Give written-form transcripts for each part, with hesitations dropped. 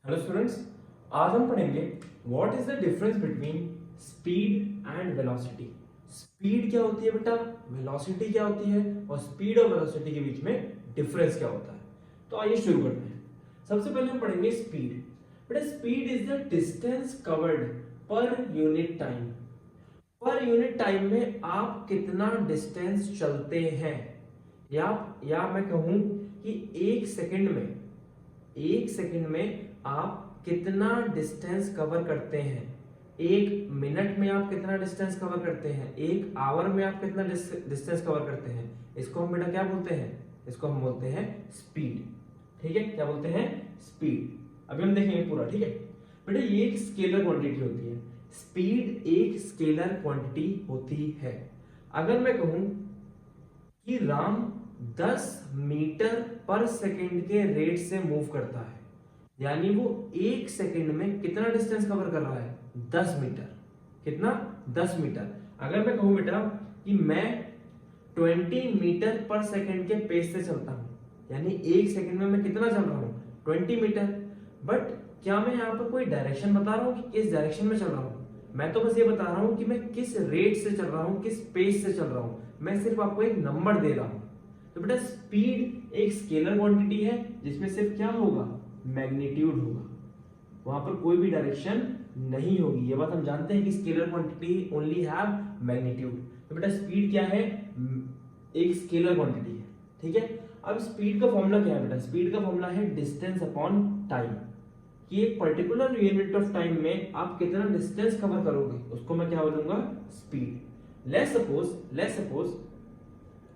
Hello students, आज हम पढ़ेंगे what is the difference between speed and velocity. Speed क्या होती है बेटा, वेलोसिटी क्या होती है और स्पीड और वेलोसिटी के बीच में डिफरेंस क्या होता है। तो आइए शुरू करते हैं। सबसे पहले हम पढ़ेंगे स्पीड। बेटा speed is the distance covered per unit time. Per unit time में आप कितना डिस्टेंस चलते हैं, या मैं कहूं कि एक सेकंड में आप कितना डिस्टेंस कवर करते हैं। एक मिनट में आप कितना डिस्टेंस कवर करते हैं, एक आवर में आप कितना डिस्टेंस कवर करते हैं। इसको हम बेटा क्या बोलते हैं, इसको हम बोलते हैं स्पीड। ठीक है, क्या बोलते हैं, स्पीड। अभी हम देखेंगे पूरा। ठीक है बेटा, ये एक स्केलर क्वांटिटी होती है। स्पीड एक स्केलर क्वांटिटी होती है। अगर मैं कहूं कि राम 10 मीटर पर सेकंड के रेट से मूव करता है, यानी वो एक सेकंड में कितना डिस्टेंस कवर कर रहा है, 10 मीटर। कितना, 10 मीटर। अगर मैं कहूं बेटा कि मैं 20 मीटर पर सेकंड के पेस से चलता हूं, यानी एक सेकंड में मैं कितना चल रहा हूं, 20 मीटर। बट क्या मैं यहाँ पर कोई डायरेक्शन बता रहा हूँ कि किस डायरेक्शन में चल रहा हूँ? मैं तो बस ये बता रहा हूँ कि मैं किस रेट से चल रहा हूँ, किस पेस से चल रहा हूँ। मैं सिर्फ आपको एक नंबर दे रहा हूँ। तो बेटा स्पीड एक स्केलर क्वांटिटी है जिसमें सिर्फ क्या होगा, मैग्नीट्यूड होगा, वहां पर कोई भी डायरेक्शन नहीं होगी। ये बात हम जानते हैं कि scalar quantity only have magnitude. तो बेटा स्पीड क्या है, एक स्केलर क्वांटिटी है। ठीक है, अब स्पीड का फॉर्मूला क्या है बेटा, स्पीड का फॉर्मूला है डिस्टेंस अपॉन टाइम। कि एक पर्टिकुलर यूनिट ऑफ टाइम में आप कितना डिस्टेंस कवर करोगे, उसको मैं क्या बोलूंगा, स्पीड। लेट्स सपोज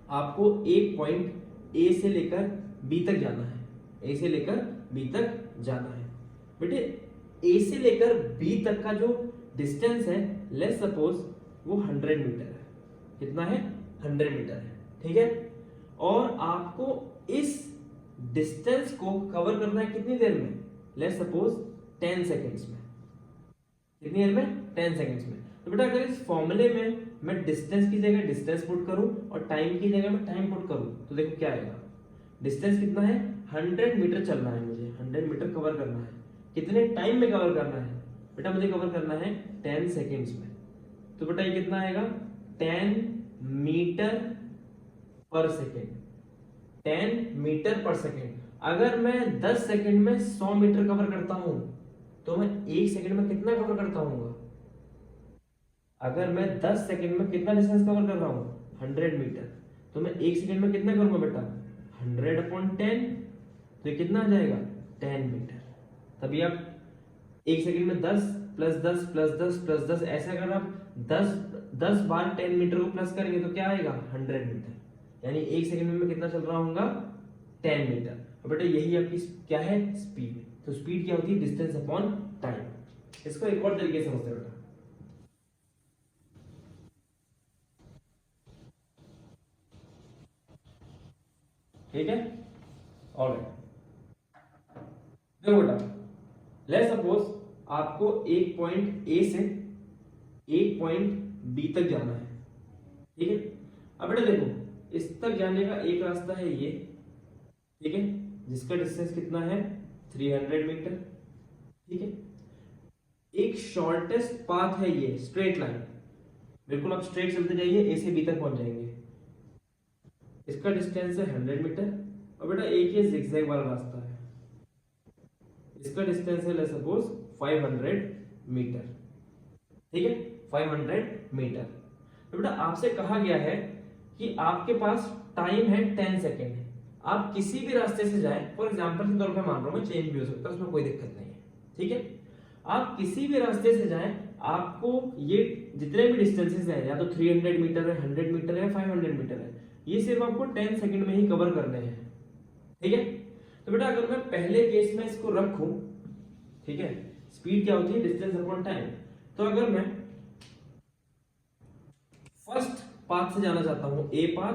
आपको एक पॉइंट ए से लेकर बी तक जाना है, ए से लेकर बी तक जाना है। बेटे ए से लेकर बी तक का जो डिस्टेंस है, लेट्स सपोज वो 100 मीटर है। कितना है, 100 मीटर है। ठीक है, और आपको इस डिस्टेंस को कवर करना है कितनी देर में, लेट्स सपोज 10 सेकेंड्स में। कितनी देर में, 10 सेकेंड्स में। तो बेटा अगर इस फॉर्मूले में मैं डिस्टेंस की जगह डिस्टेंस पुट करूं और टाइम की जगह मैं टाइम पुट करूं, तो देखो क्या आएगा। डिस्टेंस कितना है, 100 मीटर चलना है मुझे, 100 मीटर कवर करना है। कितने टाइम में कवर करना है बेटा, मुझे कवर करना है 10 सेकेंड्स में। तो बेटा ये कितना आएगा, 10 मीटर पर सेकेंड। 10 मीटर पर सेकेंड। अगर मैं 10 सेकेंड में 100 मीटर कवर करता हूं, तो मैं एक सेकेंड में कितना कवर करता हूँ? अगर मैं 10 सेकेंड में कितना डिस्टेंस कवर कर रहा हूं, 100 मीटर, तो मैं एक सेकेंड में कितना करूंगा बेटा, 100/10। तो ये कितना आ जाएगा, 10 मीटर। तभी आप एक सेकेंड में 10 प्लस 10 प्लस 10 प्लस 10, ऐसे अगर आप 10 बार 10 मीटर को प्लस करेंगे तो क्या आएगा, 100 मीटर। यानी एक सेकेंड में मैं कितना चल रहा हूँ, 10 मीटर। और बेटा यही आपकी क्या है, स्पीड। तो स्पीड क्या होती है, डिस्टेंस अपॉन टाइम। इसको एक और तरीके से समझते हैं बेटा। ठीक है, ऑलराइट। देखो बेटा, लेट्स सपोज आपको एक पॉइंट ए से एक पॉइंट बी तक जाना है। ठीक है, अब बेटा देखो, इस तक जाने का एक रास्ता है ये, ठीक है, जिसका डिस्टेंस कितना है, 300 मीटर। ठीक है, एक शॉर्टेस्ट पाथ है ये, स्ट्रेट लाइन, बिल्कुल आप स्ट्रेट चलते जाइए, ए से बी तक पहुंच जाएंगे। इसका डिस्टेंस है 100 मीटर। और बेटा एक ये जिगजैग वाला रास्ता है, इसका डिस्टेंस है लेट्स सपोज 500 मीटर। ठीक है, 500 मीटर। तो बेटा आपसे कहा गया है कि आपके पास टाइम है 10 सेकेंड है। आप किसी भी रास्ते से जाएं, फॉर एग्जांपल के तौर पे मान रहा हूं मैं, चेंज भी हो सकता है, उसमें कोई दिक्कत नहीं है। ठीक है, आप किसी भी रास्ते से जाएं, आपको ये जितने भी डिस्टेंसेस हैं, या तो 300 मीटर है, 100 मीटर है, 500 मीटर है, ये सिर्फ आपको 10 सेकेंड में ही कवर करने हैं। ठीक है, तो बेटा अगर मैं पहले केस में इसको रखूं, ठीक है, स्पीड क्या होती है, डिस्टेंस अपॉन टाइम। तो अगर मैं फर्स्ट पाथ से जाना चाहता हूं, A path,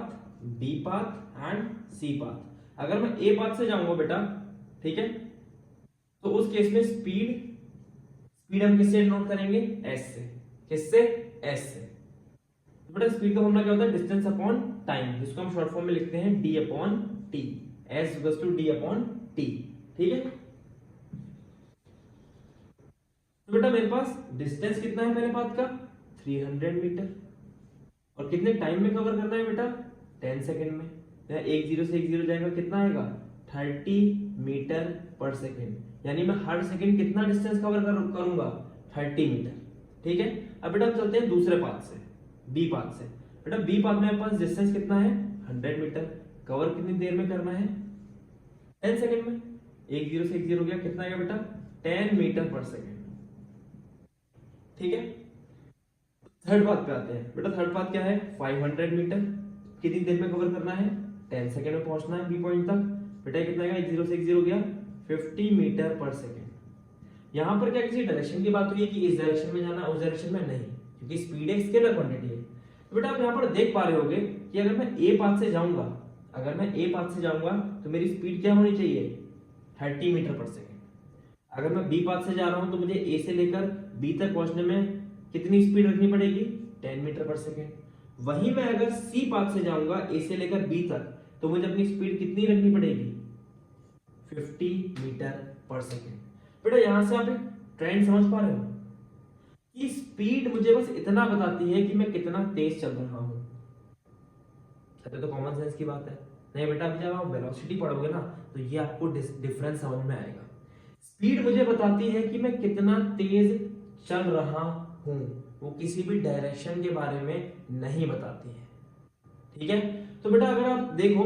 B path and C path. अगर मैं ए पाथ से जाऊंगा बेटा, ठीक है, तो उस केस में स्पीड हम किससे नोट करेंगे, एस से। किससे, एस से। तो बेटा स्पीड का फॉर्मूला क्या होता है, डिस्टेंस अपॉन टाइम, जिसको हम शॉर्ट फॉर्म में लिखते हैं D upon T. S equals to D upon T. ठीक है, तो बेटा मेरे पास डिस्टेंस कितना है पहले पाथ का 300 मीटर, और कितने टाइम में कवर करना है बेटा 10 सेकंड में। यहाँ एक जीरो से एक जीरो जाएगा, कितना आएगा 30 मीटर पर सेकंड, यानी मैं हर सेकंड कितना डिस्टेंस कवर करूंगा 30 मीटर। ठीक है, अब बेटा हम चलते हैं दूसरे पाथ से, बी पाथ से। बेटा बी पाथ में पास डिस्टेंस कितना है 100 मीटर, कवर कितनी देर में करना है 10 सेकंड में। एक जीरो से एक जीरो गया, कितना आएगा बेटा 10 मीटर पर सेकंड। ठीक है, थर्ड पाथ पे आते हैं। बेटा थर्ड पाथ क्या है 500 मीटर, कितनी देर में कवर करना है 10 सेकंड में पहुंचना है बी पॉइंट तक। बेटा कितना आएगा, एक जीरो से एक जीरो गया 50 मीटर पर सेकंड। यहाँ पर क्या किसी डायरेक्शन की बात हुई है कि इस डायरेक्शन में जाना उस डायरेक्शन में नहीं, क्योंकि स्पीड एक स्केलर क्वांटिटी है। तो बेटा आप यहाँ पर देख पा रहे होगे कि अगर मैं ए पाथ से जाऊंगा, तो मेरी स्पीड क्या होनी चाहिए 30 मीटर पर सेकंड। अगर मैं बी पाथ से जा रहा हूं तो मुझे ए से लेकर बी तक पहुंचने में कितनी स्पीड रखनी पड़ेगी 10 मीटर पर सेकंड। वहीं मैं अगर सी पाथ से जाऊंगा ए से लेकर बी तक, तो मुझे अपनी स्पीड कितनी रखनी पड़ेगी 50 मीटर पर सेकंड। बेटा यहां से आप एक ट्रेंड समझ पा रहे हो कि स्पीड मुझे बस इतना बताती है कि मैं कितना तेज चल रहा हूं। तो कॉमन सेंस की बात है। नहीं बेटा अभी जब आप वेलोसिटी पढ़ोगे ना तो ये आपको डिफरेंस समझ में आएगा। स्पीड मुझे बताती है कि मैं कितना तेज चल रहा हूं, वो किसी भी डायरेक्शन के बारे में नहीं बताती है। ठीक है, तो बेटा अगर आप देखो,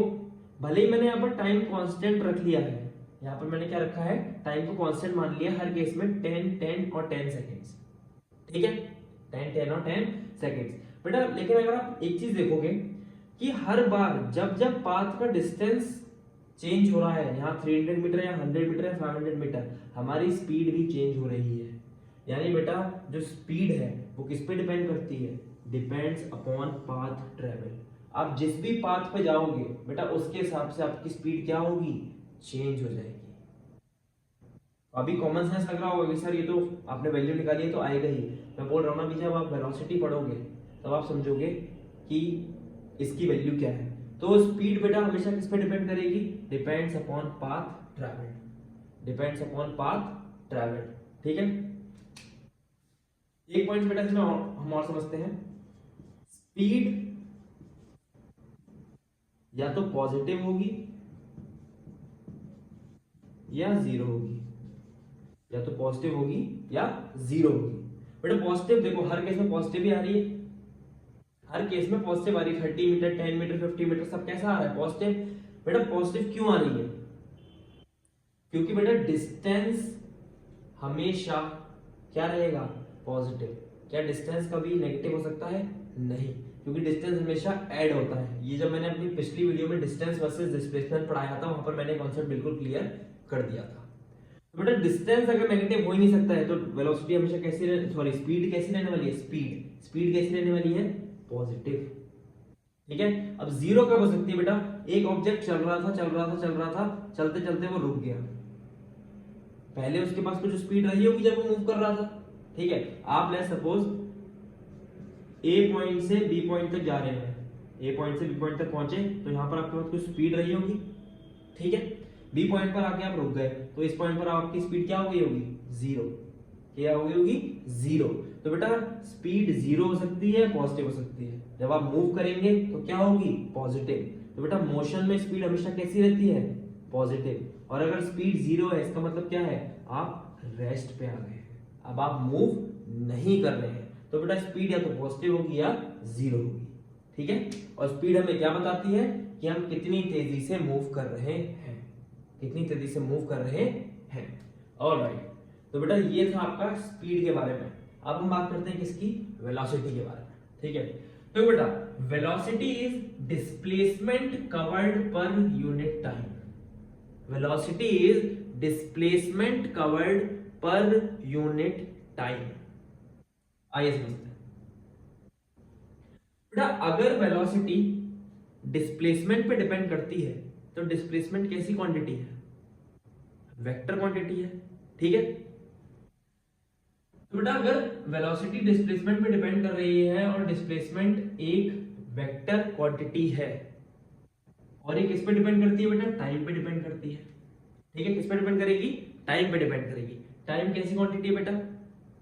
भले ही मैंने यहाँ पर टाइम कांस्टेंट रख लिया है, यहाँ पर मैंने क्या रखा है टाइम को कांस्टेंट मान लिया हर केस में 10 10 और 10 सेकेंड्स। ठीक है, 10 10 और 10 सेकेंड्स। बेटा लेकिन अगर आप एक चीज देखोगे कि हर बार जब जब पाथ का डिस्टेंस चेंज हो रहा है, यहाँ 300 मीटर या 100 मीटर या 500 मीटर, हमारी स्पीड भी चेंज हो रही है। यानी बेटा जो स्पीड है वो किस पे डिपेंड करती है, डिपेंड्स अपॉन पाथ ट्रेवल। आप जिस भी पाथ पे जाओगे बेटा उसके हिसाब से आपकी स्पीड क्या होगी चेंज हो जाएगी। अभी कॉमन सेंस लग रहा होगा कि सर ये तो आपने वैल्यू निकाली है तो आएगा ही। मैं बोल रहा हूँ ना भी जब आप वेलोसिटी पढ़ोगे तब आप समझोगे कि इसकी वैल्यू क्या है। तो स्पीड बेटा हमेशा किस पे डिपेंड करेगी, depends upon path travel, depends upon path travel. ठीक है, एक पॉइंट बेटा इसमें हम और समझते हैं। स्पीड या तो पॉजिटिव होगी या जीरो होगी, या तो पॉजिटिव होगी या जीरो होगी। बेटा पॉजिटिव देखो हर केस में पॉजिटिव ही आ रही है, हर केस में पॉजिटिव आ रही है। 30 मीटर 10 मीटर 50 मीटर सब कैसा आ रहा है पॉजिटिव। बेटा पॉजिटिव क्यों आ रही है, क्योंकि बेटा डिस्टेंस हमेशा क्या रहेगा पॉजिटिव। क्या डिस्टेंस कभी नेगेटिव हो सकता है, नहीं, क्योंकि डिस्टेंस हमेशा ऐड होता है। ये जब मैंने अपनी पिछली वीडियो में डिस्टेंस वर्सेस डिस्प्लेसमेंट पढ़ाया था वहां पर मैंने कॉन्सेप्ट बिल्कुल क्लियर कर दिया था। तो बेटा डिस्टेंस अगर नेगेटिव हो ही नहीं सकता है तो वेलोसिटी हमेशा कैसी सॉरी स्पीड कैसी रहने वाली है, स्पीड कैसी रहने वाली है पॉजिटिव। ठीक है, अब जीरो कब हो सकती है बेटा, एक ऑब्जेक्ट चल रहा था चलते चलते वो रुक गया, पहले उसके पास कुछ स्पीड रही होगी जब वो मूव कर रहा था। ठीक है, आप लेट्स सपोज ए पॉइंट से बी पॉइंट तक जा रहे हैं, ए पॉइंट से बी पॉइंट तक पहुंचे तो यहां पर आपके पास कुछ स्पीड रही होगी। ठीक है, बी पॉइंट पर आके आप रुक गए तो इस पॉइंट पर आपकी स्पीड क्या हो गई होगी जीरो, क्या हो गई होगी जीरो। तो बेटा स्पीड जीरो हो सकती है पॉजिटिव हो सकती है, जब आप मूव करेंगे तो क्या होगी पॉजिटिव। तो बेटा मोशन में स्पीड हमेशा कैसी रहती है पॉजिटिव, और अगर स्पीड जीरो है इसका मतलब क्या है आप रेस्ट पे आ गए, अब आप मूव नहीं कर रहे हैं। तो बेटा स्पीड या तो पॉजिटिव होगी या जीरो होगी। ठीक है, और स्पीड हमें क्या बताती है कि हम कितनी तेजी से मूव कर रहे हैं, कितनी तेजी से मूव कर रहे हैं। ऑलराइट, तो बेटा ये था आपका स्पीड के बारे में। अब हम बात करते हैं किसकी, वेलोसिटी के बारे में। ठीक है, तो बेटा velocity is displacement covered per unit time, velocity is displacement covered per unit time. आइए समझते हैं बेटा, अगर वेलोसिटी डिस्प्लेसमेंट पे डिपेंड करती है तो डिस्प्लेसमेंट कैसी क्वांटिटी है, वेक्टर क्वांटिटी है। ठीक है, तो बेटा अगर वेलोसिटी डिस्प्लेसमेंट पे डिपेंड कर रही है और डिस्प्लेसमेंट एक वेक्टर क्वांटिटी है, और ये किस पे डिपेंड करती है बेटा, टाइम पे डिपेंड करती है। ठीक है, किस पे डिपेंड करेगी, टाइम पे डिपेंड करेगी। टाइम कैसी क्वांटिटी है बेटा,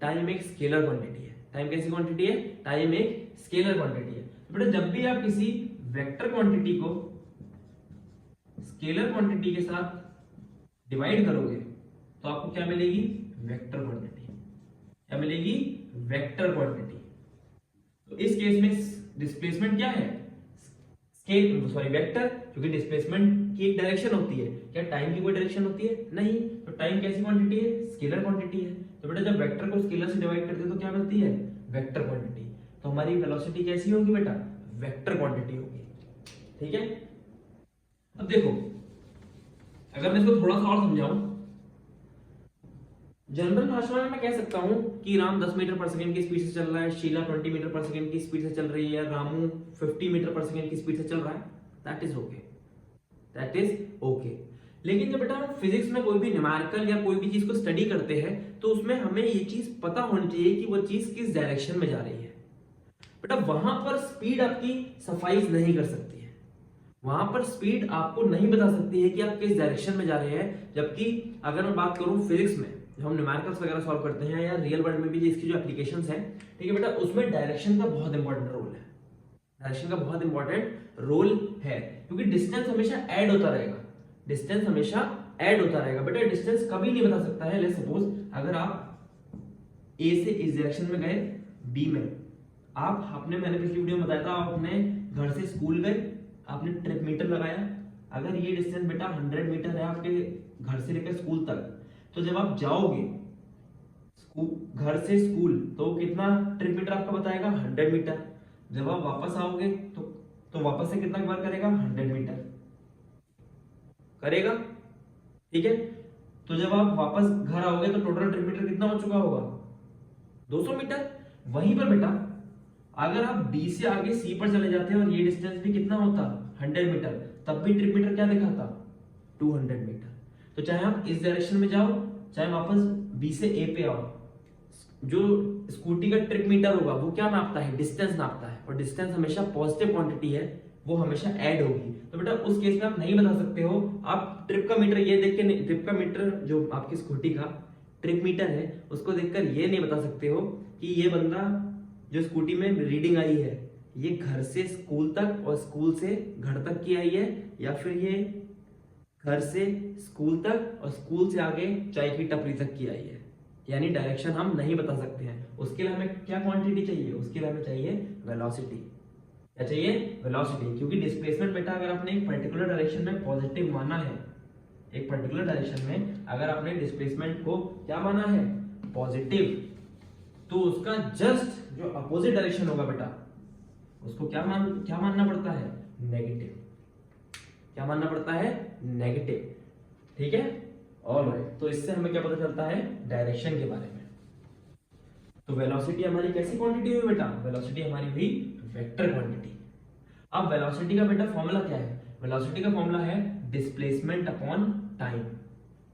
टाइम एक स्केलर क्वांटिटी है। टाइम कैसी क्वांटिटी है? टाइम एक स्केलर क्वांटिटी है। तो बेटा जब भी आप किसी वेक्टर क्वांटिटी को स्केलर क्वांटिटी के साथ डिवाइड करोगे तो आपको क्या मिलेगी? Vector quantity. क्या मिलेगी? Vector quantity. तो इस केस में डिस्प्लेसमेंट क्या है? वेक्टर, क्योंकि डिस्प्लेसमेंट की एक डायरेक्शन होती है। क्या टाइम की कोई डायरेक्शन होती है? नहीं। तो टाइम कैसी क्वांटिटी है? स्केलर क्वांटिटी है। तो बेटा जब वेक्टर को स्केलर से डिवाइड करते हैं तो क्या मिलती है? Vector quantity. तो हमारी वेलोसिटी कैसी होगी बेटा? वेक्टर क्वांटिटी होगी। ठीक है। अब देखो, अगर मैं इसको थोड़ा सा और समझाऊं, जनरल भाषा में मैं कह सकता हूं कि राम 10 मीटर पर सेकंड की स्पीड से चल रहा है, शीला 20 मीटर पर सेकंड की स्पीड से चल रही है, रामू 50 मीटर पर सेकंड की स्पीड से चल रहा है। That is okay, that is okay. लेकिन जब बेटा हम फिजिक्स में कोई भी न्यूमेरिकल या कोई भी चीज को स्टडी करते हैं तो उसमें हमें ये चीज पता होनी चाहिए कि वो चीज किस डायरेक्शन में जा रही है। बेटा वहां पर स्पीड आपकी सफाइज नहीं कर सकती है, वहां पर स्पीड आपको नहीं बता सकती है कि आप किस डायरेक्शन में जा रहे हैं। जबकि अगर मैं बात करूं फिजिक्स में, जो हम न्यूमेरिकल्स वगैरह सॉल्व करते हैं या रियल वर्ल्ड में भी इसकी जो एप्लीकेशंस हैं, ठीक है बेटा, उसमें डायरेक्शन का बहुत इंपॉर्टेंट रोल है। डायरेक्शन का बहुत इंपॉर्टेंट रोल है, क्योंकि डिस्टेंस हमेशा ऐड होता रहेगा। डिस्टेंस हमेशा ऐड होता रहेगा। बेटा डिस्टेंस कभी नहीं बता सकता है। लेट्स सपोज अगर आप ए से इस डायरेक्शन में गए बी में, आपने मैंने पिछली वीडियो में बताया था, आप अपने घर से स्कूल गए, आपने ट्रिप मीटर लगाया। अगर ये डिस्टेंस बेटा 100 मीटर है आपके घर से लेकर स्कूल तक, तो जब आप जाओगे घर से स्कूल तो कितना ट्रिप मीटर आपका बताएगा? 100 मीटर। जब आप वापस आओगे तो वापस से कितना कवर करेगा? 100 मीटर करेगा। ठीक है। तो जब आप वापस घर आओगे तो टोटल ट्रिप मीटर कितना हो चुका होगा? 200 मीटर। वहीं पर बेटा अगर आप बी से आगे सी पर चले जाते हैं और ये डिस्टेंस भी कितना होता? 100 मीटर, तब भी ट्रिप मीटर क्या दिखाता? 200 मीटर। तो चाहे आप इस डायरेक्शन में जाओ, चाहे वापस बी से ए पे आओ, जो स्कूटी का ट्रिप मीटर होगा वो क्या नापता है? डिस्टेंस नापता है। और डिस्टेंस हमेशा पॉजिटिव क्वांटिटी है, वो हमेशा ऐड होगी। तो बेटा उस केस में आप नहीं बता सकते हो। आप ट्रिप का मीटर ये देख के नहीं, ट्रिप का मीटर जो आपकी स्कूटी का ट्रिप मीटर है उसको देखकर ये नहीं बता सकते हो कि ये बंदा जो स्कूटी में रीडिंग आई है ये घर से स्कूल तक और स्कूल से घर तक की आई है, या फिर ये घर से स्कूल तक और स्कूल से आगे चाय की टपरी तक की आई है। यानी डायरेक्शन हम नहीं बता सकते हैं। उसके लिए हमें क्या क्वांटिटी चाहिए? उसके लिए हमें चाहिए वेलोसिटी। क्या चाहिए? वेलोसिटी। क्योंकि डिस्प्लेसमेंट बेटा अगर आपने एक पर्टिकुलर डायरेक्शन में पॉजिटिव माना है, एक पर्टिकुलर डायरेक्शन में अगर आपने डिस्प्लेसमेंट को क्या माना है? पॉजिटिव, तो उसका जस्ट जो अपोजिट डायरेक्शन होगा बेटा उसको क्या मानना पड़ता है? नेगेटिव। क्या मानना पड़ता है? नेगेटिव। ठीक है। ऑलराइट। तो इससे हमें क्या पता चलता है? डायरेक्शन के बारे में। तो वेलोसिटी हमारी कैसी क्वांटिटी हुई बेटा? वेलोसिटी हमारी हुई वेक्टर क्वांटिटी। अब वेलोसिटी का बेटा फॉर्मूला क्या है? वेलोसिटी का फॉर्मूला है displacement upon time.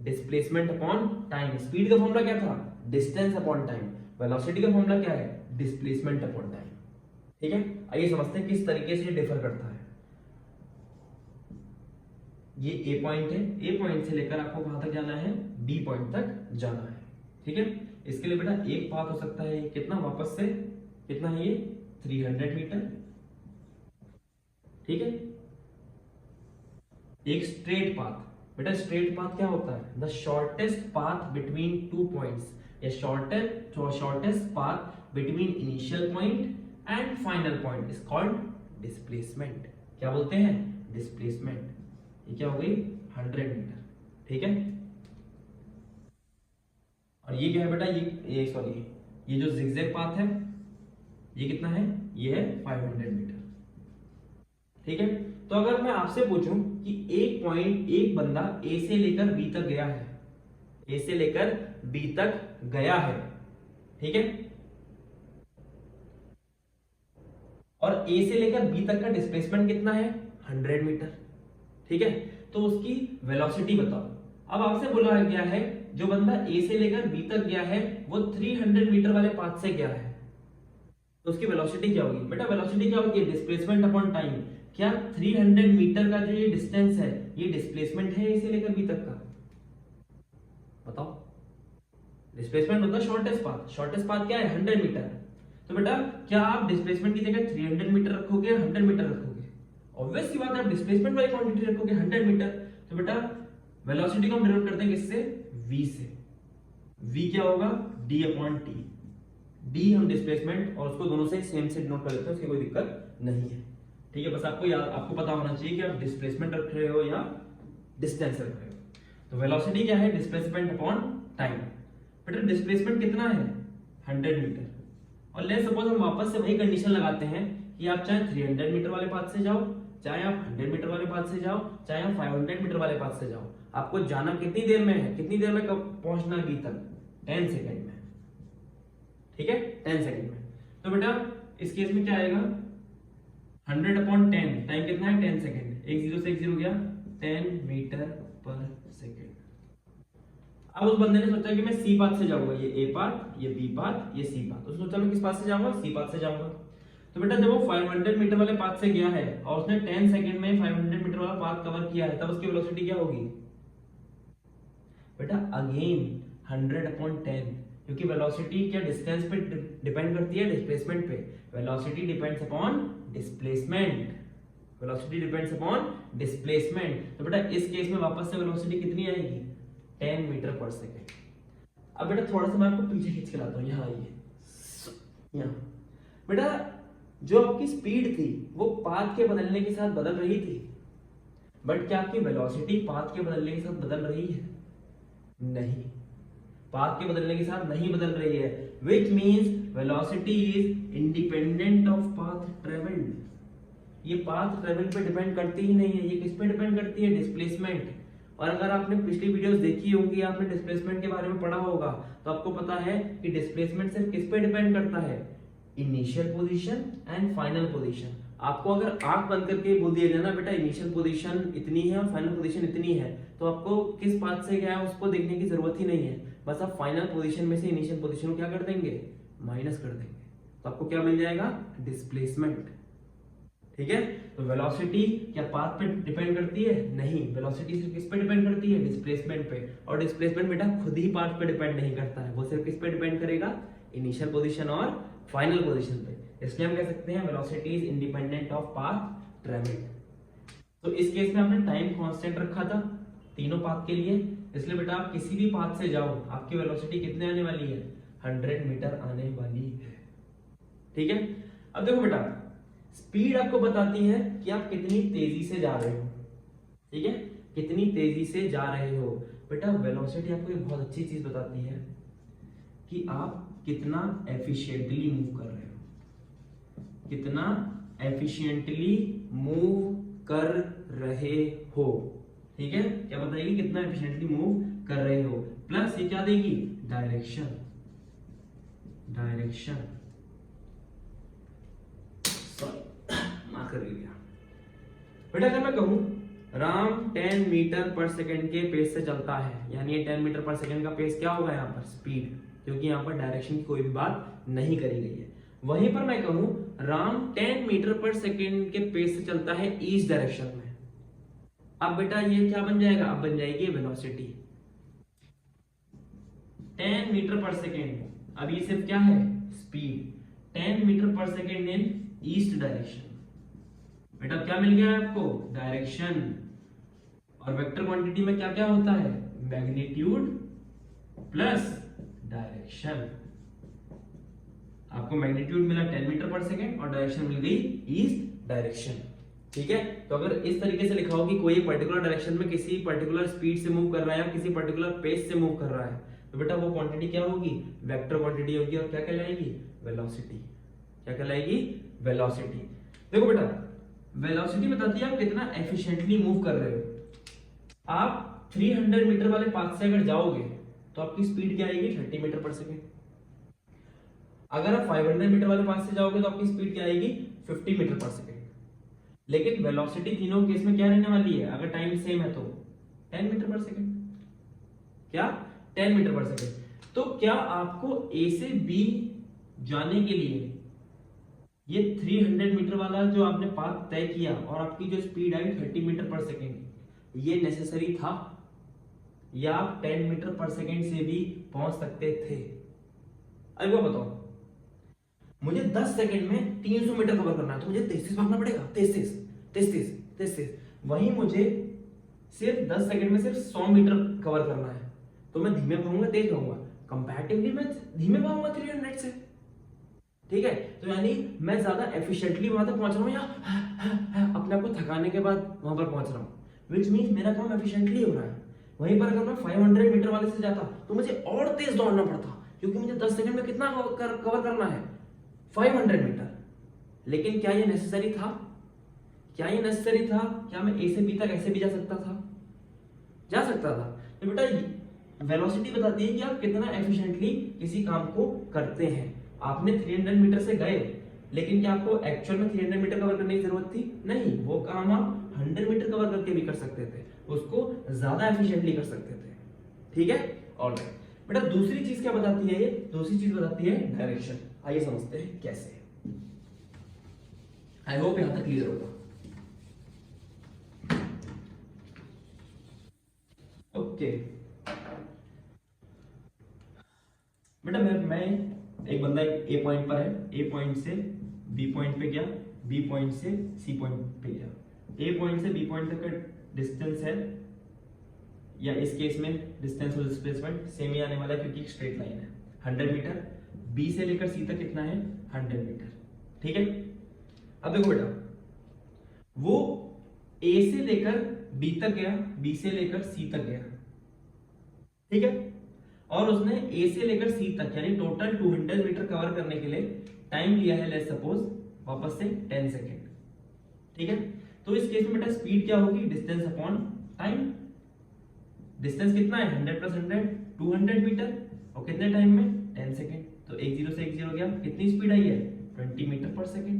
Displacement upon time. Speed का फॉर्मूला क्या था? Distance upon time. वेलोसिटी का फॉर्मूला क्या है? Displacement upon time. ठीक है। आइए समझते हैं किस तरीके से डिफर करता है। ये ए पॉइंट है, ए पॉइंट से लेकर आपको कहां तक जाना है? बी पॉइंट तक जाना है। ठीक है। इसके लिए बेटा एक पाथ हो सकता है कितना? वापस से कितना है ये? 300 मीटर। ठीक है। एक स्ट्रेट पाथ। बेटा स्ट्रेट पाथ क्या होता है? The shortest path between two points, या shortest path between initial point and final point is called displacement. क्या बोलते हैं? डिस्प्लेसमेंट। ये क्या हो गई? 100 मीटर। ठीक है। और ये क्या है बेटा? ये जो जिगजैग पाथ है ये कितना है? ये है 500 मीटर। ठीक है। तो अगर मैं आपसे पूछूं कि एक बंदा ए से लेकर बी तक गया है, ए से लेकर बी तक गया है, ठीक है, और ए से लेकर बी तक का डिस्प्लेसमेंट कितना है? 100 मीटर। ठीक है। तो उसकी वेलोसिटी बताओ। अब आपसे बोला गया है जो बंदा ए से लेकर बी तक गया है वो 300 मीटर वाले पाथ से गया है, तो उसकी वेलोसिटी क्या होगी? बेटा वेलोसिटी क्या होगी? Displacement upon time. क्या 300 मीटर का जो ये डिस्टेंस है ये डिस्प्लेसमेंट है ए से लेकर बी तक का? बताओ। डिस्प्लेसमेंट होता है शॉर्टेस्ट पाथ क्या है 100 मीटर। तो बेटा क्या आप डिस्प्लेसमेंट की जगह 300 मीटर रखोगे 100 मीटर रखोगे? ऑब्वियस सी बात है, आप डिस्प्लेसमेंट वाली क्वांटिटी रखोगे 100 मीटर। तो बेटा वेलोसिटी को हम डिनोट करते हैं किससे? v से। v क्या होगा? d upon T. d हम डिस्प्लेसमेंट और उसको दोनों से सेम से डिनोट कर लेते हैं, उसकी कोई दिक्कत नहीं है। ठीक है, बस आपको पता होना चाहिए कि आप डिस्प्लेसमेंट रख रहे हो या डिस्टेंस रख रहे हो। तो वेलोसिटी क्या है? Displacement upon time. बेटा डिस्प्लेसमेंट कितना है? 100 मीटर। और लेट्स सपोज हम वापस से वही कंडीशन लगाते हैं कि आप चाहे 300 मीटर वाले पाथ से जाओ, चाहे आप 100 मीटर वाले पाथ से जाओ, चाहे आप 500 मीटर वाले पाथ से जाओ, आपको जाना कितनी देर में है? कितनी देर में कब पहुंचना बी तक? 10 सेकंड में। ठीक है, 10 सेकंड में। तो बेटा इस केस में क्या आएगा? 100 अपॉन 10, टाइम कितना है? 10 सेकंड। एक जीरो से एक जीरो गया, 10 मीटर पर सेकंड। अब उस बंदे ने सोचा कि मैं सी पाथ से जाऊंगा, ये ए पाथ, ये बी पाथ, ये सी पाथ। उसने सोचा मैं किस पाथ से जाऊंगा? सी पाथ से जाऊंगा। तो बेटा जब वो 500 मीटर वाले पाथ से गया है और उसने 10 सेकंड में 500 मीटर वाला पाथ कवर किया है, तब उसकी वेलोसिटी क्या होगी? बेटा अगेन 100 अपॉन 10, क्योंकि वेलोसिटी क्या डिस्टेंस पे डिपेंड करती है? डिस्प्लेसमेंट पे। Velocity depends upon displacement. Velocity depends upon displacement. तो बेटा इस केस में वापस से वेलोसिटी कितनी आएगी? 10 मीटर पर सेकेंड। अब बेटा थोड़ा सा मैं आपको पीछे खींच के लाता हूं, यहाँ आइए, यहाँ। बेटा जो आपकी स्पीड थी वो पाथ के बदलने के साथ बदल रही थी, बट क्या आपकी वेलोसिटी पाथ के बदलने के साथ बदल रही है? नहीं, पाथ के बदलने के साथ नहीं बदल रही है। Which means velocity is independent of path travelled. ये पाथ ट्रेवल पे डिपेंड करती ही नहीं है, ये किस पे डिपेंड करती है? डिस्प्लेसमेंट। और अगर आपने पिछली वीडियोस देखी होंगी, आपने डिस्प्लेसमेंट के बारे में पढ़ा होगा, तो आपको पता है कि डिस्प्लेसमेंट सिर्फ किस पे डिपेंड करता है? Initial position and final position. आपको अगर आंख बंद करके बोल दिया जाए ना बेटा इनिशियल पोजीशन इतनी है और फाइनल पोजीशन इतनी है, तो आपको किस पाथ से गया है उसको देखने की जरूरत ही नहीं है। बस आप फाइनल पोजीशन में से इनिशियल पोजीशन को क्या कर देंगे? माइनस कर देंगे, तो आपको क्या मिल जाएगा? डिस्प्लेसमेंट। ठीक है, तो वेलोसिटी क्या पाथ पे डिपेंड करती है? नहीं, वेलोसिटी सिर्फ किस पे डिपेंड करती है? डिस्प्लेसमेंट पे। और डिस्प्लेसमेंट बेटा खुद ही पाथ पे डिपेंड नहीं करता है, वो सिर्फ किस पे डिपेंड करेगा? इनिशियल पोजीशन और फाइनल पोजीशन पे। इसलिए हम कह सकते हैं velocity is independent of path travelled. तो इस केस में हमने टाइम कांस्टेंट रखा था तीनों पाथ के लिए, इसलिए बेटा आप किसी भी पाथ से जाओ आपकी वेलोसिटी कितने आने वाली है? 100 मीटर आने वाली है। ठीक है, अब देखो बेटा स्पीड आपको बताती है कि आप कितनी तेजी से जा रहे हो। ठीक है, कितनी तेजी से जा रहे हो। बेटा वेलोसिटी आपको एक बहुत अच्छी चीज बताती है कि आप कितना एफिशिएंटली मूव कर रहे हो, कितना एफिशिएंटली मूव कर रहे हो। ठीक है, क्या बताएगी? कितना एफिशिएंटली मूव कर रहे हो। प्लस ये क्या देगी? डायरेक्शन। डायरेक्शन कर लिया बेटा। अगर मैं कहूं राम 10 मीटर पर सेकंड के पेस से चलता है, यानी ये 10 मीटर पर सेकंड का पेस क्या होगा यहाँ पर? स्पीड, क्योंकि यहाँ पर डायरेक्शन की कोई भी बात नहीं करी गई है। वहीं पर मैं कहूं राम 10 मीटर पर सेकंड के पेस से चलता है ईस्ट डायरेक्शन में, अब बेटा ये क्या बन जाएगा? अब बन जाएगी वेलोसिटी 10 मीटर पर सेकंड। अब ये सिर्फ क्या है? स्पीड। 10 मीटर पर सेकंड इन ईस्ट डायरेक्शन। बेटा क्या मिल गया आपको? डायरेक्शन। और वेक्टर क्वांटिटी में क्या क्या होता है? Magnitude plus direction. आपको मैग्नीट्यूड मिला 10 मीटर पर सेकेंड और डायरेक्शन मिल गई ईस्ट डायरेक्शन। ठीक है, तो अगर इस तरीके से लिखा हो कि कोई पर्टिकुलर डायरेक्शन में किसी पर्टिकुलर स्पीड से मूव कर रहा है या किसी पर्टिकुलर पेस से मूव कर रहा है, तो बेटा वो क्वांटिटी क्या होगी? वेक्टर क्वांटिटी होगी। और क्या कहलाएगी? वेलोसिटी। क्या कहलाएगी? वेलोसिटी। देखो बेटा वेलोसिटी बताती है आप कितना एफिशिएंटली मूव कर रहे हो। आप 300 मीटर वाले पाथ से अगर जाओगे तो आपकी स्पीड क्या आएगी? 30 मीटर पर सेकेंड। अगर आप 500 मीटर वाले पाथ से जाओगे तो आपकी स्पीड क्या आएगी? 50 मीटर पर सेकेंड। लेकिन वेलोसिटी तीनों केस में क्या रहने वाली है? अगर टाइम सेम है तो 10 मीटर पर सेकेंड। क्या? 10 मीटर पर सेकेंड। तो क्या आपको ए से बी जाने के लिए ये 300 मीटर वाला जो आपने पाथ तय किया और आपकी जो स्पीड आई 30 मीटर पर सेकेंड, ये नेसेसरी था? या आप 10 मीटर पर सेकेंड से भी पहुंच सकते थे। अब वो बताओ, मुझे 10 सेकंड में 300 मीटर कवर करना है तो मुझे 33 भागना पड़ेगा, 33 33 33। वहीं मुझे सिर्फ 10 सेकंड में सिर्फ 100 मीटर कवर करना है तो मैं धीमे भागूंगा तेज भागूंगा? कंपैरेटिवली मैं धीमे भागूंगा 300 से। ठीक है, तो यानी मैं ज्यादा एफिशिएंटली वहां तक पहुंच रहा हूँ या अपने आप को थकाने के बाद वहां पर पहुंच रहा हूँ, विच मीन्स मेरा काम एफिशिएंटली हो रहा है। वहीं पर अगर मैं 500 मीटर वाले से जाता तो मुझे और तेज दौड़ना पड़ता, क्योंकि मुझे 10 सेकंड में कितना कवर करना है, 500 मीटर। लेकिन क्या ये नेसेसरी था? क्या ये नेसेसरी था? क्या मैं ए से बी तक ऐसे भी जा सकता था? जा सकता था। तो बेटा वेलोसिटी बताती है कि आप कितना एफिशिएंटली किसी काम को करते हैं। आपने 300 मीटर से गए, लेकिन क्या आपको एक्चुअल में 300 मीटर कवर करने की जरूरत थी? नहीं, वो काम आप 100 मीटर कवर करके भी कर सकते थे, उसको ज्यादा एफिशिएंटली कर सकते थे। ठीक है, ऑलराइट बेटा। दूसरी चीज क्या बताती है? ये दूसरी चीज बताती है डायरेक्शन। आइए समझते हैं कैसे। आई होप यहां तक क्लियर होगा। ओके बेटा, मैं एक बंदा ए पॉइंट पर है, ए पॉइंट से बी पॉइंट पे गया, बी पॉइंट से सी पॉइंट पे गया। ए पॉइंट से बी पॉइंट तक का डिस्टेंस है, या इस केस में डिस्टेंस और डिस्प्लेसमेंट सेम ही आने वाला है क्योंकि स्ट्रेट लाइन है, 100 मीटर। बी से लेकर सी तक कितना है? 100 मीटर। ठीक है, अब देखो बेटा, वो ए से लेकर बी तक गया, बी से लेकर सी तक गया। ठीक है, और उसने ए से लेकर सी तक यानी टोटल 200 मीटर कवर करने के लिए टाइम लिया है, लेट्स सपोज वापस से 10 सेकेंड। ठीक है, तो इस केस में बेटा स्पीड क्या होगी? Distance upon time. डिस्टेंस कितना है? 100 प्लस 100 200 मीटर, और कितने टाइम में? 10 सेकेंड। तो 10 से 10 गया, कितनी स्पीड आई है? 20 मीटर पर सेकेंड।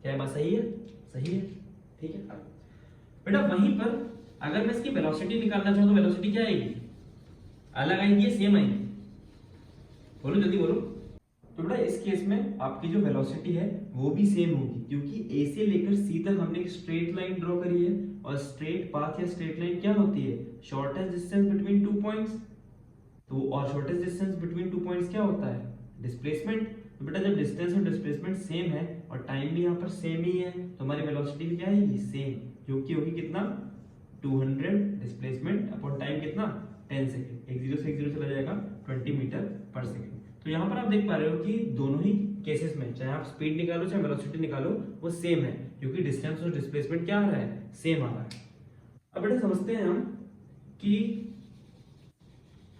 क्या बात सही है? सही है। ठीक है बेटा, वहीं पर अगर मैं इसकी वेलोसिटी निकालना चाहूं तो वेलोसिटी क्या आएगी? अलग आएगी, सेम आएगी? बोलो जल्दी बोलो। तो बेटा इस केस में आपकी जो वेलोसिटी है वो भी सेम होगी, क्योंकि ए से लेकर सी तक हमने एक स्ट्रेट लाइन ड्रॉ करी है, और स्ट्रेट पाथ या स्ट्रेट लाइन क्या होती है? Shortest distance between two points. तो और shortest distance between two points क्या होता है? डिस्प्लेसमेंट। तो बेटा जब डिस्टेंस और डिस्प्लेसमेंट सेम है और टाइम भी यहाँ पर सेम ही है, तो हमारी वेलोसिटी भी क्या आएगी? सेम, जो कि होगी कितना? 200 डिस्प्लेसमेंट अपॉन टाइम कितना? 10 सेकेंड। 10 से 10 चला जाएगा 20 मीटर पर सेकेंड। तो यहाँ पर आप देख पा रहे हो कि दोनों ही केसेस में चाहे आप स्पीड निकालो चाहे वेलोसिटी निकालो वो सेम है, क्योंकि डिस्टेंस और डिस्प्लेसमेंट क्या आ रहा है? सेम आ रहा है। अब बेटा समझते हैं हम कि,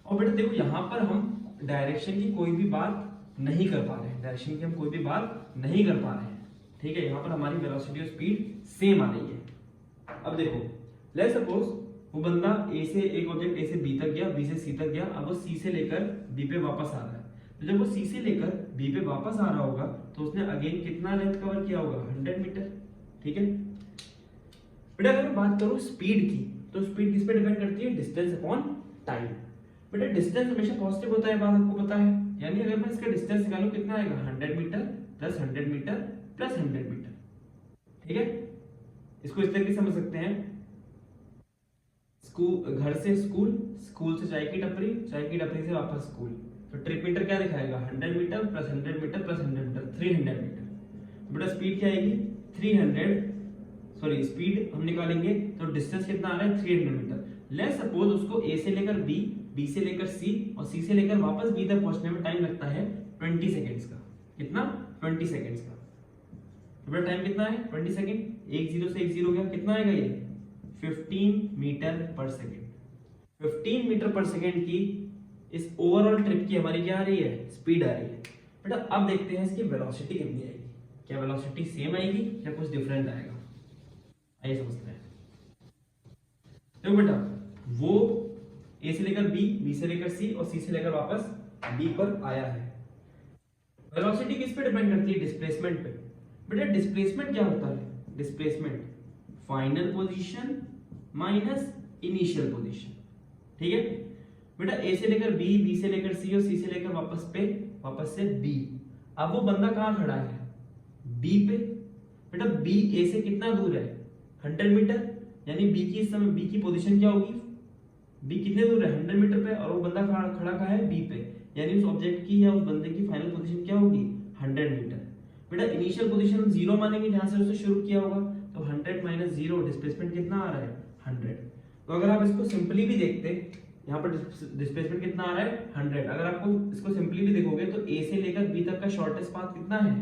और बेटा देखो यहाँ पर हम डायरेक्शन की कोई भी बात नहीं कर पा रहे हैं, डायरेक्शन की हम कोई भी बात नहीं कर पा रहे हैं। ठीक है, यहाँ पर हमारी वेलोसिटी और स्पीड सेम आ रही है। अब देखो लेट्स सपोज वो बंदा ए से एक ऑब्जेक्ट ए से बी तक गया, बी से सी तक गया, अब वो सी से लेकर बी पे वापस आ रहा है। तो जब वो सी से लेकर बी पे वापस आ रहा होगा तो उसने अगेन कितना लेंथ कवर किया होगा? 100 मीटर। ठीक है बेटा, अगर मैं बात करूं स्पीड की, तो स्पीड किस पे डिपेंड करती है? Distance upon time. बेटा डिस्टेंस हमेशा पॉजिटिव होता है, बात आपको पता है। यानी अगर मैं इसका डिस्टेंस निकालूं कितना आएगा? 100 metre plus 100 metre plus 100 metre. ठीक है, इसको इस तरीके से समझ सकते हैं, घर से स्कूल, स्कूल से चाय की टपरी, चाय की टपरी से वापस स्कूल। तो ट्रिप मीटर क्या दिखाएगा? 100 metre plus 100 metre plus 100 metre, 300 metre. तो बेटा स्पीड क्या आएगी? 300, सॉरी स्पीड हम निकालेंगे तो डिस्टेंस कितना आ रहा है? 300 मीटर। लेट्स सपोज उसको ए से लेकर बी, बी से लेकर सी और सी से लेकर वापस बी तक पहुंचने में टाइम लगता है 20 सेकेंड्स का। कितना? 20 सेकेंड्स का। तो बेटा टाइम कितना है? 20 सेकेंड। 10 से 10 गया, कितना आएगा ये? 15 मीटर पर सेकेंड। 15 मीटर पर सेकेंड की इस ओवरऑल ट्रिप की हमारी क्या आ रही है? स्पीड आ रही है। बेटा अब देखते हैं इसकी वेलोसिटी कितनी आएगी। क्या वेलोसिटी सेम आएगी या कुछ डिफरेंट आएगा? आइए समझते हैं। देखो बेटा वो ए से लेकर बी, बी से लेकर सी और सी से लेकर वापस बी पर आया है। वेलोसिटी किस पे डिपेंड करती है? डिस्प्लेसमेंट पे। बेटा डिस्प्लेसमेंट क्या होता है? Displacement final position minus initial position. ठीक है बेटा, ए से लेकर बी, बी से लेकर सी और सी से लेकर वापस से बी। अब वो बंदा कहां खड़ा है? बी पे। बेटा बी ए से कितना दूर है? 100 मीटर। यानी बी की इस समय बी की पोजीशन क्या होगी? बी कितने दूर है 100 मीटर पे, और वो बंदा खड़ा कहाँ है बी पे, यानी उस ऑब्जेक्ट की या उस बंदे की फाइनल पोजीशन क्या होगी 100 मीटर। बेटा इनिशियल पोजीशन 0 मानेंगे जहां से उसे शुरू किया होगा, तो 100 माइनस 0 डिस्प्लेसमेंट कितना आ रहा है 100। तो अगर आप इसको सिंपली भी देखते, यहाँ पर डिस्प्लेसमेंट कितना आ रहा है 100, अगर आपको इसको सिंपली भी देखोगे तो ए से लेकर बी तक का शॉर्टेस्ट पाथ कितना है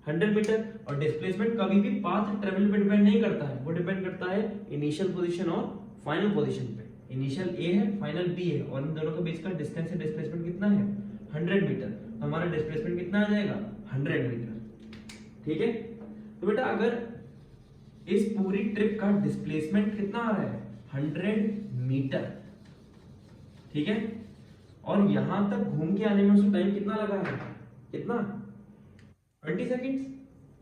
100 मीटर। और डिस्प्लेसमेंट कभी भी पाथ ट्रेवल पे डिपेंड नहीं करता है, वो डिपेंड करता है इनिशियल पोजीशन और फाइनल पोजीशन पे। इनिशियल ए है फाइनल बी है, और इन दोनों के बीच का डिस्टेंस है डिस्प्लेसमेंट कितना है 100 मीटर, तो हमारा डिस्प्लेसमेंट कितना आ जाएगा 100 मीटर। ठीक है, तो बेटा अगर इस पूरी ट्रिप का डिस्प्लेसमेंट कितना आ रहा है 100 मीटर, ठीक है, और यहां तक घूम के आने में उसको टाइम कितना लगा है, कितना 20 सेकंड्स।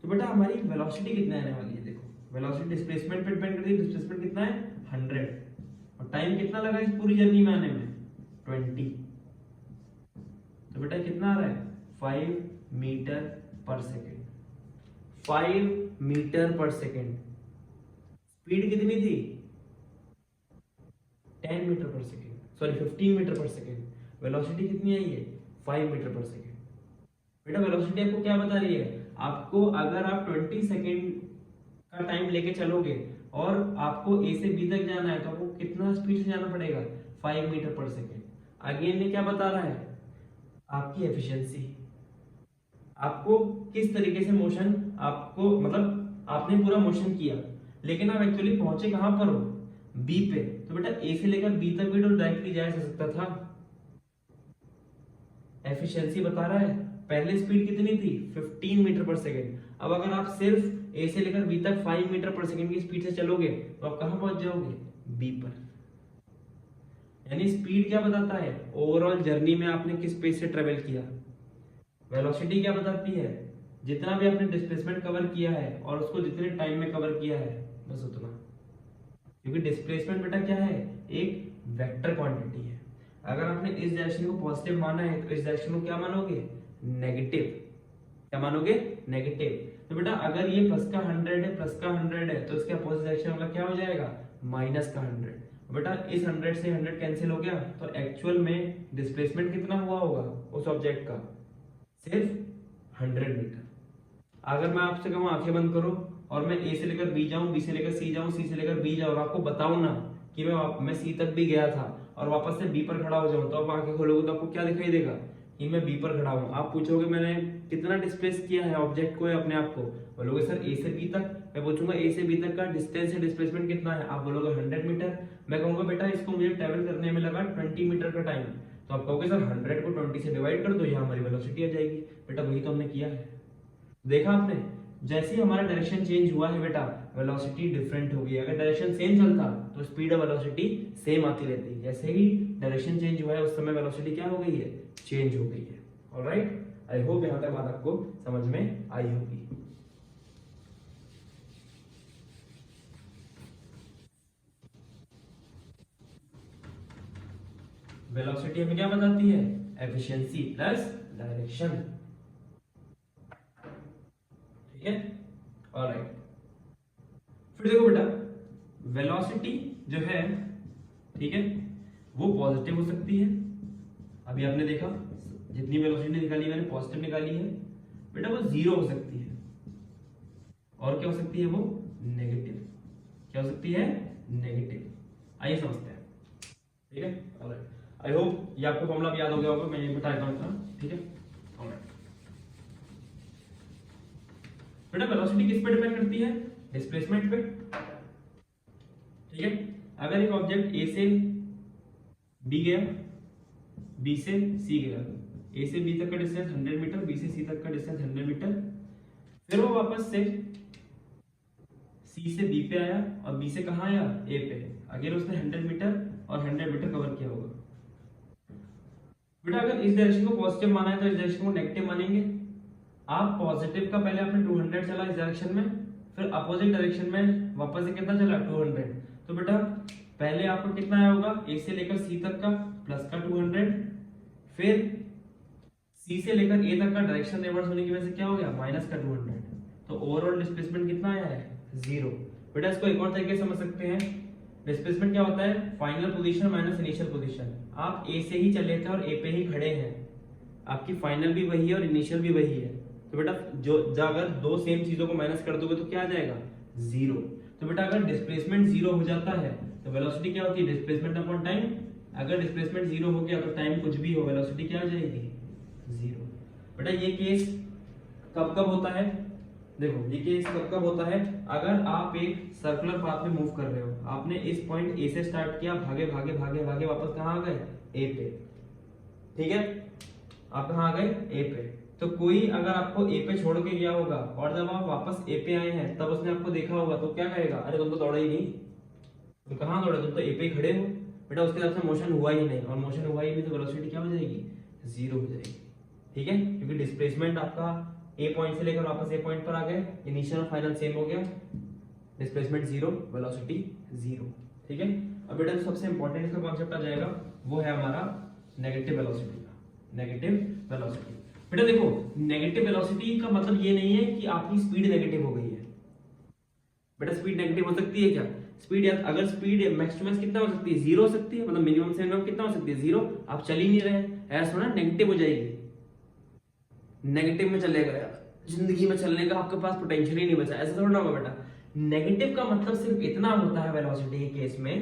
तो बेटा हमारी वेलोसिटी कितने आने वाली है, देखो वेलोसिटी डिस्प्लेसमेंट पे डिपेंड करती है, डिस्प्लेसमेंट कितना है 100, और टाइम कितना लगा इस पूरी जर्नी में आने में 20। तो बेटा कितना आ रहा है 5 मीटर पर सेकेंड, 5 मीटर पर सेकेंड। स्पीड कितनी थी 10 मीटर पर सेकेंड, सॉरी 15 मीटर पर सेकेंड। वेलोसिटी कितनी आई है 5 मीटर पर सेकेंड। बेटा वेलोसिटी आपको क्या बता रही है, आपको अगर आप 20 सेकेंड का टाइम लेके चलोगे और आपको ए से बी तक जाना है, तो आपको कितना स्पीड से जाना पड़ेगा 5 मीटर पर सेकेंड। अगेन ये क्या बता रहा है, आपकी एफिशिएंसी, आपको किस तरीके से मोशन, आपको मतलब आपने पूरा मोशन किया, लेकिन आप एक्चुअली पहुंचे कहां पर हो बी पे। तो बेटा ए से लेकर बी तक भी तो डायरेक्टली जाया जा सकता था। एफिशिएंसी बता रहा है पहले स्पीड कितनी थी 15 मीटर पर सेकेंड, अब अगर आप सिर्फ ए से लेकर बी तक 5 मीटर पर सेकेंड की स्पीड से चलोगे तो आप कहां पहुंच जाओगे बी पर। यानी स्पीड क्या बताता है, ओवरऑल जर्नी में आपने किस स्पेस से ट्रेवल किया। वेलोसिटी क्या बताती है, जितना भी आपने डिस्प्लेसमेंट कवर किया है और उसको जितने टाइम में कवर किया है बस उतना। क्योंकि डिस्प्लेसमेंट बेटा क्या है, एक वेक्टर क्वांटिटी है। अगर आपने इस डायरेक्शन को पॉजिटिव माना है तो इस डायरेक्शन को क्या मानोगे नेगेटिव, क्या मानोगे नेगेटिव। तो बेटा अगर ये प्लस का 100 है, प्लस का 100 है, तो इसके अपोजिट डायरेक्शन वाला क्या हो जाएगा माइनस का 100। बेटा इस 100 से 100 कैंसिल हो गया, तो एक्चुअल में डिस्प्लेसमेंट कितना हुआ होगा उस ऑब्जेक्ट का सिर्फ 100 मीटर। अगर मैं आपसे कहूँ आंखें बंद करो और मैं ए से लेकर बी जाऊं, बी से लेकर सी जाऊं, सी से लेकर बी जाऊं, और आपको बताऊं ना कि मैं सी तक भी गया था और वापस से बी पर खड़ा हो जाऊं, तो आप आंखें खोलोगे तो आपको क्या दिखाई देगा कि मैं बी पर खड़ा हूं। आप पूछोगे मैंने कितना डिस्प्लेस किया है ऑब्जेक्ट को या अपने आप को, बोलोगे सर ए से बी तक। मैं पूछूंगा ए से बी तक का डिस्टेंस है डिस्प्लेसमेंट कितना है, आप बोलोगे 100 मीटर। मैं कहूंगा बेटा इसको मुझे ट्रेवल करने में लगा 20 मीटर का टाइम, तो आप कहोगे सर 100 को 20 से डिवाइड कर दो, यहाँ हमारी वेलोसिटी आ जाएगी। बेटा वही तो हमने किया है। देखा आपने, जैसे ही हमारा डायरेक्शन चेंज हुआ है बेटा वेलोसिटी डिफरेंट हो गई। अगर डायरेक्शन सेम चलता तो स्पीड और वेलोसिटी सेम आती रहती, जैसे ही डायरेक्शन चेंज हुआ है उस समय वेलोसिटी क्या हो गई है चेंज हो गई है। ऑलराइट, आई होप यहां तक बात आपको समझ में आई होगी। वेलोसिटी हमें क्या बताती है, एफिशिएंसी प्लस डायरेक्शन, ठीक है। ऑलराइट, फिर देखो बेटा वेलोसिटी जो है, ठीक है, वो पॉजिटिव हो सकती है। अभी आपने देखा जितनी वेलोसिटी निकाली मैंने पॉजिटिव निकाली है। बेटा वो जीरो हो सकती है, और क्या हो सकती है वो नेगेटिव। क्या हो सकती है नेगेटिव। आइए समझते हैं, ठीक है। ऑलराइट, आई होप ये आपको फॉर्मूला याद हो गया होगा, मैं ये बता देता हूं इतना, ठीक है। ऑलराइट बेटा वेलोसिटी किस पे डिपेंड करती है, डिस्प्लेसमेंट पे, ठीक है। अगर एक ऑब्जेक्ट ए से बी गया, बी से सी गया, ए से बी तक का डिस्टेंस 100 मीटर, बी से सी तक का डिस्टेंस 100 मीटर, फिर वो वापस से सी से बी पे आया और बी से कहां आया ए पे, अगर उसने 100 मीटर और 100 मीटर कवर किया होगा। बेटा अगर इस डायरेक्शन को पॉजिटिव माना है तो इस डायरेक्शन को नेगेटिव मानेंगे। आप पॉजिटिव का पहले आपने 200 चला इस डायरेक्शन में, फिर अपोजिट डायरेक्शन में वापस से कितना चला 200, तो बेटा पहले आपको कितना आया होगा ए से लेकर सी तक का प्लस का 200, फिर सी से लेकर ए तक का डायरेक्शन रिवर्स होने की वजह से क्या हो गया माइनस का 200, तो ओवरऑल डिस्प्लेसमेंट कितना आया है जीरो। बेटा इसको एक और तरीके से समझ सकते हैं, डिस्प्लेसमेंट क्या होता है, final position minus initial position. आप ए से ही चले थे और ए पे ही खड़े हैं, आपकी फाइनल भी वही है और इनिशियल भी वही है, तो बेटा अगर दो सेम चीजों को माइनस कर दोगे तो क्या आ जाएगा, जीरो। तो बेटा अगर डिस्प्लेसमेंट जीरो हो जाता है तो वेलोसिटी क्या होती है, डिस्प्लेसमेंट अपॉन टाइम। अगर डिस्प्लेसमेंट जीरो हो गया तो टाइम कुछ भी हो, वेलोसिटी क्या हो जाएगी, जीरो। बेटा ये केस कब कब होता है, देखो ये केस कब कब होता है, अगर आप एक सर्कुलर पाथ में मूव कर रहे हो, आपने इस पॉइंट ए से स्टार्ट किया, भागे भागे भागे भागे वापस कहाँ आ गए, ए पे, ठीक है, आप कहाँ आ गए, ए पे। तो कोई अगर आपको ए पे छोड़ के गया होगा और जब आप वापस ए पे आए हैं तब उसने आपको देखा होगा तो क्या कहेगा, अरे तुम तो दौड़े ही नहीं, तुम कहाँ दौड़े, तुम तो ए पे ही खड़े हो। बेटा उसके तरफ से मोशन हुआ ही नहीं, और मोशन हुआ ही नहीं तो वेलोसिटी क्या हो जाएगी, जीरो हो जाएगी, ठीक है, क्योंकि डिस्प्लेसमेंट आपका ए पॉइंट से लेकर वापस ए पॉइंट पर आ गए, इनिशियल और फाइनल सेम हो गया, डिस्प्लेसमेंट जीरो, वेलोसिटी जीरो, ठीक है। अब बेटा जो सबसे इंपॉर्टेंट इसका कॉन्सेप्ट आ जाएगा वो है हमारा नेगेटिव वेलोसिटी का, नेगेटिव वेलोसिटी। बेटा देखो नेगेटिव वेलोसिटी का मतलब ये नहीं है कि आपकी स्पीड नेगेटिव हो गई है, बेटा स्पीड नेगेटिव हो सकती है क्या, स्पीड अगर स्पीड मैक्स टू मैक्स कितना हो सकती है, जीरो हो सकती है, मतलब मिनिमम से मिनिमम कितना हो सकती है, जीरो। आप चल ही नहीं रहे, ऐसा थोड़ा नेगेटिव हो जाएगी, नेगेटिव में चलेगा यार, जिंदगी में चलने का आपके पास पोटेंशियल ही नहीं बचा, ऐसा थोड़ा ना होगा बेटा। नेगेटिव का मतलब सिर्फ इतना होता है वेलोसिटी के केस में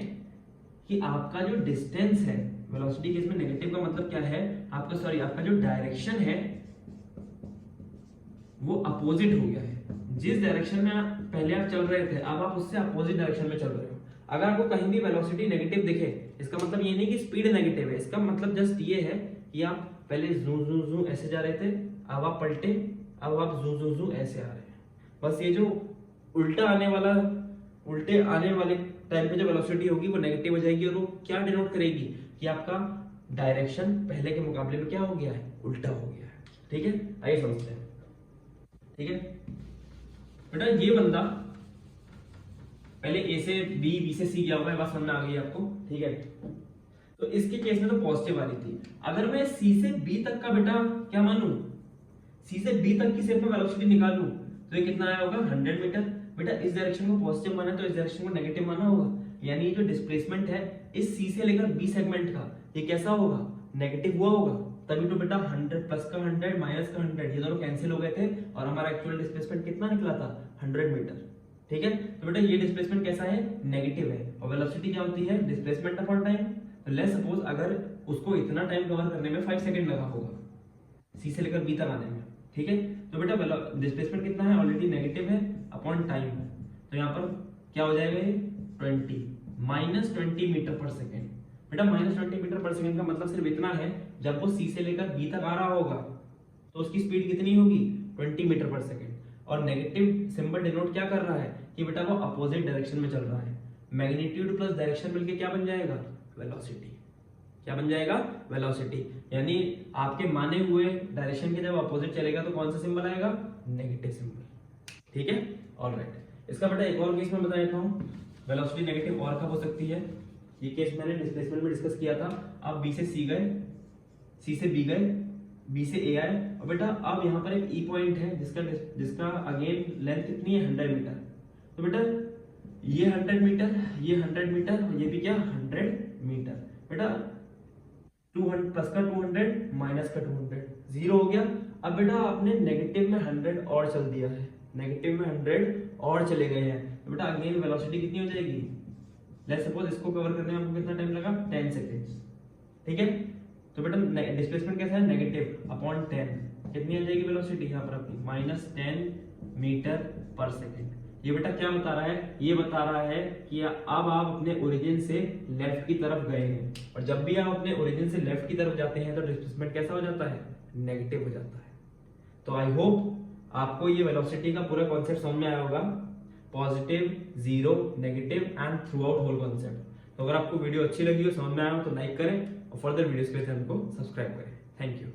कि आपका जो डिस्टेंस है, वेलोसिटी केस में नेगेटिव का मतलब क्या है, आपका जो डायरेक्शन है वो अपोजिट हो गया है। जिस डायरेक्शन में पहले आप चल रहे थे अब आप उससे अपोजिट डायरेक्शन में चल रहे हो। अगर आपको कहीं भी वेलोसिटी नेगेटिव दिखे, इसका मतलब ये नहीं कि स्पीड नेगेटिव है, इसका मतलब जस्ट ये है कि आप पहले जू जू जू ऐसे जा रहे थे, अब आप पलटे, अब आप जू जू जू ऐसे आ रहे हैं। बस ये जो उल्टे आने वाले टाइम पे जो वेलोसिटी होगी वो नेगेटिव हो जाएगी, और वो क्या डिनोट करेगी कि आपका डायरेक्शन पहले के मुकाबले में क्या हो गया है, उल्टा हो गया है, ठीक है। आइए समझते हैं, ठीक है। बेटा ये बंदा पहले ए से बी, बी से सी गया हुआ है, बात समझ में आ गई आपको, ठीक है। तो इसके केस में तो पॉजिटिव वाली थी। अगर मैं सी से बी तक का बेटा क्या मानूं, सी से बी तक की सिर्फ मैं वेलोसिटी निकालूं तो ये कितना आया होगा, 100 मीटर। बेटा इस डायरेक्शन को पॉजिटिव माना तो इस डायरेक्शन को नेगेटिव माना होगा, यानी जो डिस्प्लेसमेंट है इस सी से लेकर बी सेगमेंट का ये कैसा होगा, नेगेटिव हुआ होगा। तभी तो बेटा 100 प्लस का 100 माइनस का 100 ये दोनों कैंसिल हो गए थे और हमारा एक्चुअल डिस्प्लेसमेंट कितना निकला था, 100 मीटर, ठीक है। तो बेटा ये डिस्प्लेसमेंट कैसा है, नेगेटिव है, और वेलोसिटी क्या होती है, डिस्प्लेसमेंट अपॉन टाइम। तो लेट्स सपोज अगर उसको इतना टाइम कवर करने में 5 सेकंड लगा होगा सी से लेकर बी तक आने में, ठीक है। तो बेटा डिस्प्लेसमेंट कितना है, ऑलरेडी नेगेटिव है, अपॉन टाइम है, तो यहाँ पर क्या हो जाएगा ये 20 माइनस 20 मीटर पर सेकेंड। बेटा माइनस 20 मीटर पर सेकेंड का मतलब सिर्फ इतना है, जब वो सी से लेकर बी तक आ रहा होगा तो उसकी स्पीड कितनी होगी, 20 मीटर पर सेकेंड। और नेगेटिव सिंबल डिनोट क्या कर रहा है कि बेटा वो अपोजिट डायरेक्शन में चल रहा है। मैग्नीट्यूड प्लस डायरेक्शन मिलके क्या बन जाएगा, वेलोसिटी। क्या बन जाएगा, वेलोसिटी। यानी आपके माने हुए डायरेक्शन के जब अपोजिट चलेगा तो कौन सा सिंबल आएगा, नेगेटिव सिंबल, ठीक है। ऑलराइट, इसका बेटा एक और केस मैं बता देता हूँ, वेलोसिटी नेगेटिव और कब हो सकती है। ये केस मैंने डिस्प्लेसमेंट में डिस्कस किया था। आप बी से सी गए, सी से बी गए, बी से ए आए, और बेटा अब यहाँ पर एक ई पॉइंट है जिसका अगेन लेंथ कितनी है, 100 मीटर। तो बेटा ये 100 मीटर, ये 100 मीटर, और ये भी क्या 100 मीटर। बेटा 200 प्लस का 200 माइनस का 200 जीरो हो गया। अब बेटा आपने नेगेटिव में 100 और चल दिया है, नेगेटिव में 100 और चले गए हैं, तो बेटा अगेन वेलोसिटी कितनी हो जाएगी, लेट्स सपोज इसको कवर करने में आपको कितना टाइम लगा, 10 सेकेंड्स, ठीक है। तो बेटा डिस्प्लेसमेंट कैसा है, नेगेटिव अपॉन 10, कितनी आ जाएगी वेलोसिटी यहाँ पर आपकी, माइनस 10 मीटर पर सेकेंड। ये बेटा क्या बता रहा है, ये बता रहा है कि अब आप अपने ओरिजिन से लेफ्ट की तरफ गए हैं, और जब भी आप अपने ओरिजिन से लेफ्ट की तरफ जाते हैं तो डिस्प्लेसमेंट कैसा हो जाता है, नेगेटिव हो जाता है। तो आई होप आपको ये वेलोसिटी का पूरा कॉन्सेप्ट समझ में आया होगा, positive, zero, negative and throughout whole concept. तो अगर आपको वीडियो अच्छी लगी हो, समझ में आया हो तो लाइक करें, और फर्दर वीडियोस के लिए चैनल को सब्सक्राइब करें। Thank you.